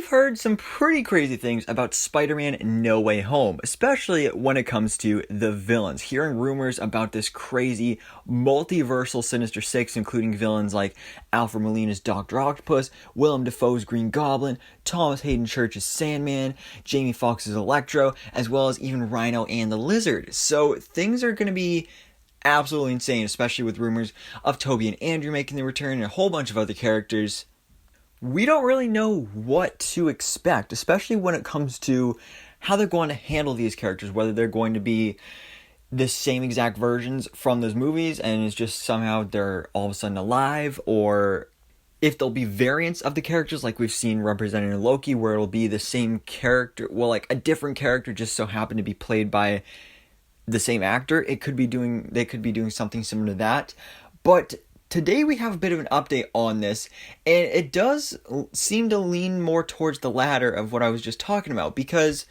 We've heard some pretty crazy things about Spider-Man No Way Home, especially when it comes to the villains. Hearing rumors about this crazy multiversal Sinister Six, including villains like Alfred Molina's Dr. Octopus, Willem Dafoe's Green Goblin, Thomas Hayden Church's Sandman, Jamie Foxx's Electro, as well as even Rhino and the Lizard. So things are going to be absolutely insane, especially with rumors of Toby and Andrew making their return and a whole bunch of other characters. We don't really know what to expect, especially when it comes to how they're going to handle these characters, whether they're going to be the same exact versions from those movies and it's just somehow they're all of a sudden alive, or if there'll be variants of the characters like we've seen represented in Loki, where it'll be the same character, well, like a different character just so happened to be played by the same actor. They could be doing something similar to that. But today we have a bit of an update on this, and it does seem to lean more towards the latter of what I was just talking about, because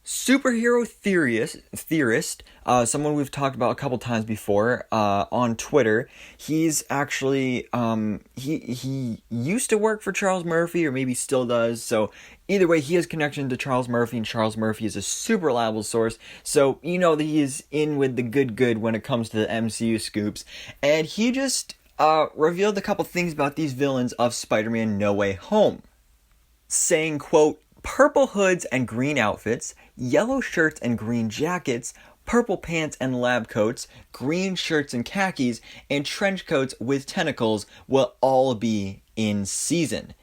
superhero theorist, someone we've talked about a couple times before on Twitter, he's actually, he used to work for Charles Murphy, or maybe still does, so either way, he has connection to Charles Murphy, and Charles Murphy is a super reliable source, so you know that he is in with the good when it comes to the MCU scoops, and he just revealed a couple things about these villains of Spider-Man No Way Home, saying, quote, "Purple hoods and green outfits, yellow shirts and green jackets, purple pants and lab coats, green shirts and khakis, and trench coats with tentacles will all be in season."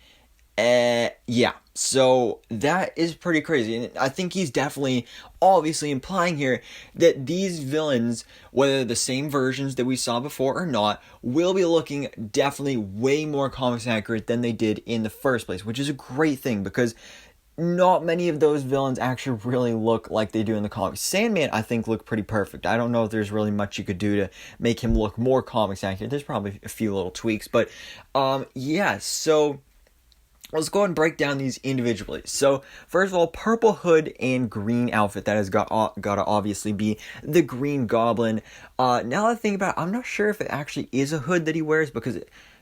Yeah, so that is pretty crazy, and I think he's definitely obviously implying here that these villains, whether the same versions that we saw before or not, will be looking definitely way more comics accurate than they did in the first place, which is a great thing, because not many of those villains actually really look like they do in the comics. Sandman, I think, looked pretty perfect. I don't know if there's really much you could do to make him look more comics accurate. There's probably a few little tweaks, but yeah, so let's go ahead and break down these individually. So, first of all, purple hood and green outfit. That has got to obviously be the Green Goblin. Now that I think about it, I'm not sure if it actually is a hood that he wears, because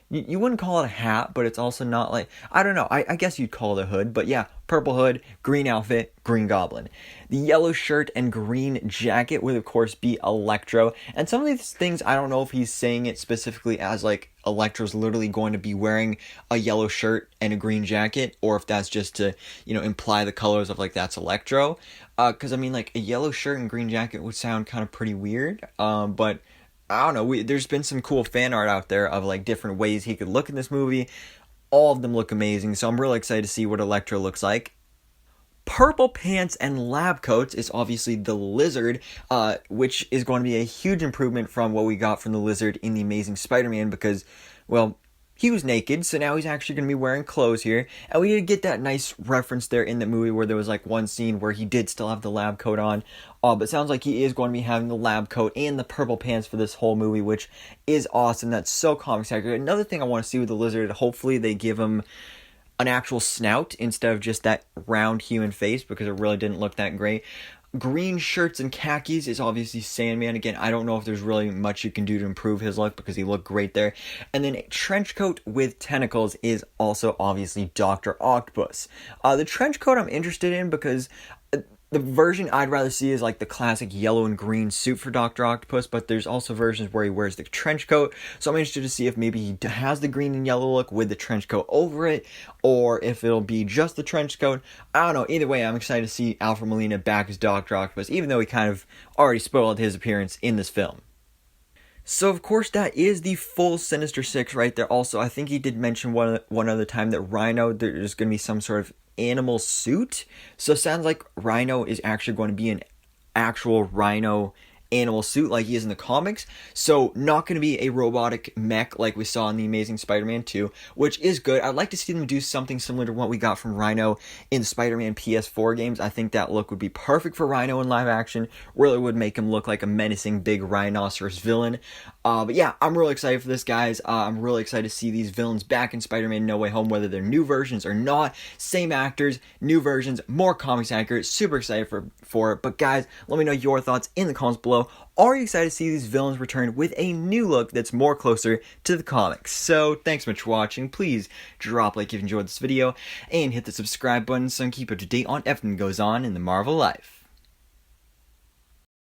you wouldn't call it a hat, but it's also not like, I don't know, I guess you'd call it a hood, but yeah, purple hood, green outfit, Green Goblin. The yellow shirt and green jacket would of course be Electro, and some of these things, I don't know if he's saying it specifically as like Electro's literally going to be wearing a yellow shirt and a green jacket, or if that's just to, you know, imply the colors of like that's Electro, because I mean, like a yellow shirt and green jacket would sound kind of pretty weird, but I don't know, there's been some cool fan art out there of like different ways he could look in this movie. All of them look amazing, so I'm really excited to see what Electro looks like. Purple pants and lab coats is obviously the Lizard, which is going to be a huge improvement from what we got from the Lizard in The Amazing Spider-Man, because, well, he was naked, so now he's actually going to be wearing clothes here, and we did get that nice reference there in the movie where there was like one scene where he did still have the lab coat on, but it sounds like he is going to be having the lab coat and the purple pants for this whole movie, which is awesome. That's so comics accurate. Another thing I want to see with the Lizard, hopefully they give him an actual snout instead of just that round human face, because it really didn't look that great. Green shirts and khakis is obviously Sandman. Again, I don't know if there's really much you can do to improve his look, because he looked great there. And then a trench coat with tentacles is also obviously Dr. Octopus. The trench coat I'm interested in, because the version I'd rather see is like the classic yellow and green suit for Dr. Octopus, but there's also versions where he wears the trench coat, so I'm interested to see if maybe he has the green and yellow look with the trench coat over it, or if it'll be just the trench coat. I don't know, either way, I'm excited to see Alfred Molina back as Dr. Octopus, even though he kind of already spoiled his appearance in this film. So, of course, that is the full Sinister Six right there. Also, I think he did mention one other time that Rhino, there's going to be some sort of animal suit. So, it sounds like Rhino is actually going to be an actual Rhino animal suit like he is in the comics. So, not going to be a robotic mech like we saw in The Amazing Spider-Man 2, which is good. I'd like to see them do something similar to what we got from Rhino in the Spider-Man PS4 games. I think that look would be perfect for Rhino in live action. Really would make him look like a menacing big rhinoceros villain. But yeah, I'm really excited for this, guys. I'm really excited to see these villains back in Spider-Man No Way Home, whether they're new versions or not. Same actors, new versions, more comics accurate. Super excited for it. But guys, let me know your thoughts in the comments below. Are you excited to see these villains return with a new look that's more closer to the comics? So thanks so much for watching. Please drop a like if you enjoyed this video and hit the subscribe button so I can keep up to date on everything that goes on in the Marvel life.